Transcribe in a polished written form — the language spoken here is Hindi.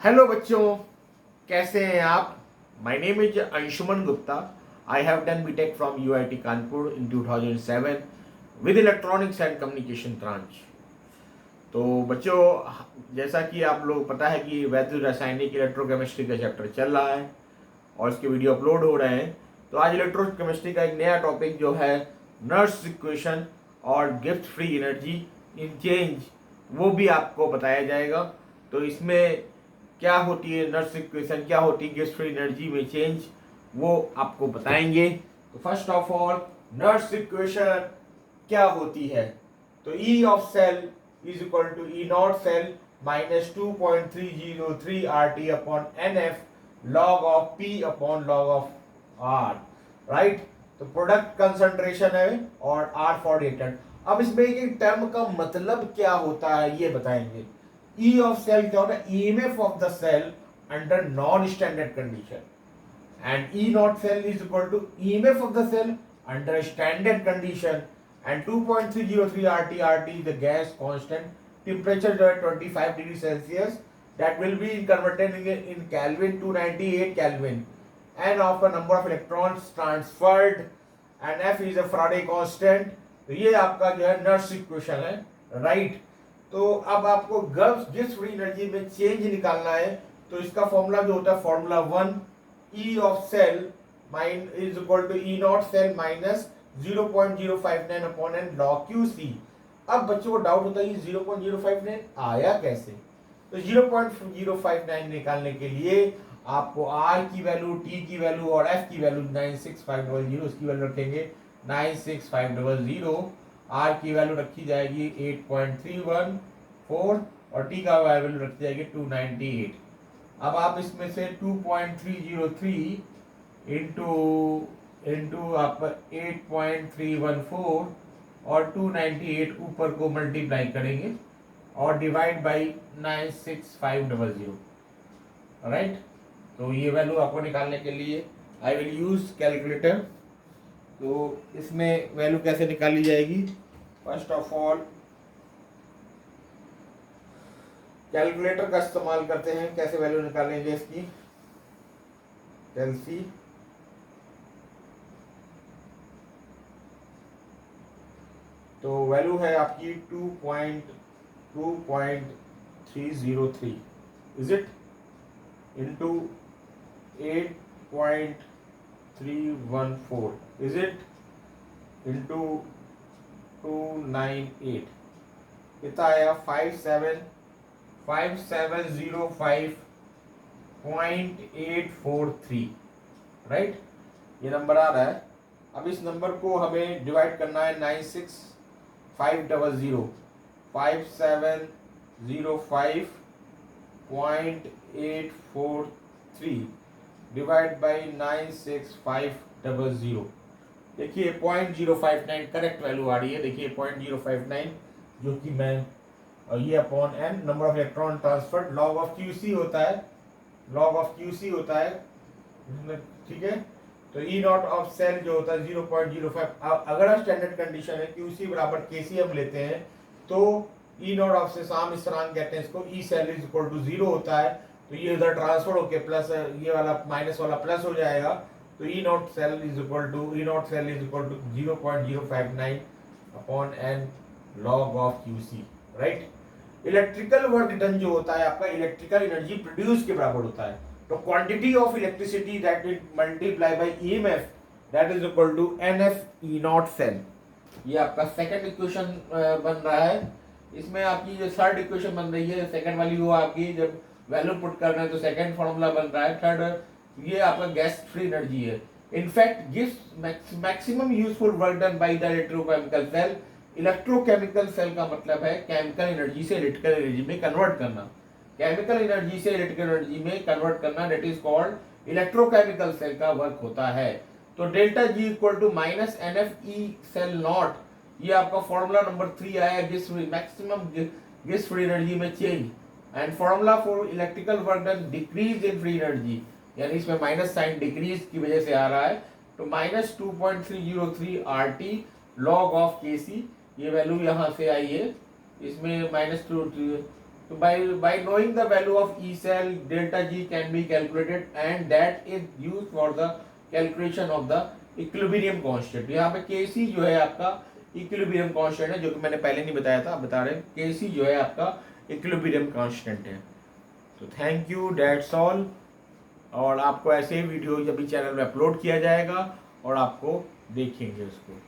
हेलो बच्चों, कैसे हैं आप? My name is Anshuman Gupta. I have done BTech from UIT Kanpur in 2007 with electronics and communication branch. तो बच्चों, जैसा कि आप लोग पता है कि वैद्युत रासायनिक इलेक्ट्रोकेमिस्ट्री का चैप्टर चल रहा है और इसके वीडियो अपलोड हो रहे हैं. तो आज इलेक्ट्रोकेमिस्ट्री का एक नया टॉपिक जो है नर्स इक्वेशन और gift free energy in change, वो भी आपको बताया जाएगा. तो इसमें क्या होती है नर्स इक्वेशन, क्या होती है गिफ्ट फ्री एनर्जी में चेंज, वो आपको बताएंगे. तो first of all, Nernst equation क्या होती है? तो E of cell is equal to E not cell minus 2.303 R T upon n F log of P upon log of R. Right. तो प्रोडक्ट कंसंट्रेशन है और आर फॉर रिएक्टेंट. अब इसमें एक टर्म का मतलब क्या होता है ये बताएंगे. ई ऑफ सेल क्या होता है? EMF of the cell under non standard condition. And E naught cell is equal to EMF of the cell under standard condition, and 2.303 RT is the gas constant. Temperature जो है 25 degree Celsius, that will be converted in Kelvin 298 Kelvin, and of a number of electrons transferred, and F is a Faraday constant. तो ये आपका जो है नर्स इक्वेशन है. राइट. तो अब आपको गिब्स फ्री एनर्जी में चेंज निकालना है. तो इसका फॉर्मूला जो होता है formula 1, E of cell is equal to E naught cell minus 0.059 upon n log QC. अब बच्चों को डाउट होता है ये 0.059 आया कैसे? तो 0.059 निकालने के लिए आपको R की वैल्यू, T की वैल्यू और F की वैल्यू 96500, उसकी वैल्यू रखेंगे 96500. R की वैल्यू रखी जाएगी 8.314 और T का वैल्यू रखी जाएगी 298. अब आप इसमें से 2.303 इंटू आप 8.314 और 298 ऊपर को मल्टीप्लाई करेंगे और डिवाइड बाई 96500. राइट. तो ये वैल्यू आपको निकालने के लिए आई विल यूज कैलकुलेटर. तो इसमें वैल्यू कैसे निकाली जाएगी? फर्स्ट ऑफ ऑल कैलकुलेटर का इस्तेमाल करते हैं. कैसे वैल्यू निकालेंगे इसकी? कैलसी तो वैल्यू है आपकी 2.303 is it into 8.314 is it into 298. कितना आया? 5705.843. राइट. ये नंबर आ रहा है. अब इस नंबर को हमें डिवाइड करना है 5705.843 डिवाइड बाई 96500. देखिए 0.059 करेक्ट वैल्यू आ रही है. देखिए 0.059 जो कि मैं, और ये upon n number of electron transfer log of QC होता है. लॉग ऑफ क्यूसी होता है. ठीक है. तो ई नॉट ऑफ सेल जो होता है 0.05. अगर स्टैंडर्ड कंडीशन है क्यूसी बराबर केसी हम लेते हैं तो ई नॉट ऑफ से साम स्थिरांक कहते हैं इसको. E cell is equal to 0 होता है. तो ये इधर ट्रांसफर होके प्लस, ये वाला माइनस वाला प्लस हो जाएगा. तो E not cell is equal to 0.059 upon N log of QC. Right. Electrical work done जो होता है आपका इलेक्ट्रिकल एनर्जी प्रोड्यूस के बराबर होता है. तो quantity of electricity that will multiply by EMF that is equal to nF E not cell. ये आपका सेकंड इक्वेशन बन रहा है. इसमें आपकी जो थर्ड इक्वेशन बन रही है, सेकंड वाली वो आपकी जब वैल्यू पुट करना है तो सेकंड फॉर्मूला बन रहा है. थर्ड ये आपका गैस फ्री एनर्जी है. In fact gives maximum useful work done by the electrochemical cell. Electrochemical cell का मतलब है केमिकल एनर्जी से इलेक्ट्रिकल एनर्जी में कन्वर्ट करना. केमिकल एनर्जी से इलेक्ट्रिकल एनर्जी में कन्वर्ट करना that is called electrochemical cell का वर्क होता है. तो delta G equal to minus n F E cell naught. ये आपका फॉर्मूला नंबर 3 आया मैक्सिमम गिव्स फ्री एनर्जी में change. And formula for electrical work done decrease in free energy, यानी इसमें माइनस साइन डिक्रीज की वजह से आ रहा है. तो minus 2.303 R T log of के सी. ये वैल्यू यहाँ से आई है. इसमें माइनस तो by knowing the value of E cell, delta G can be calculated and that is used for the calculation of the equilibrium constant. यहाँ पे Kc जो है आपका equilibrium constant है, जो कि मैंने पहले नहीं बताया था, बता रहे हैं Kc जो है आपका equilibrium constant है. तो थैंक यू, डेट्स ऑल. और आपको ऐसे ही वीडियो जब भी चैनल में अपलोड किया जाएगा और आपको देखेंगे उसको.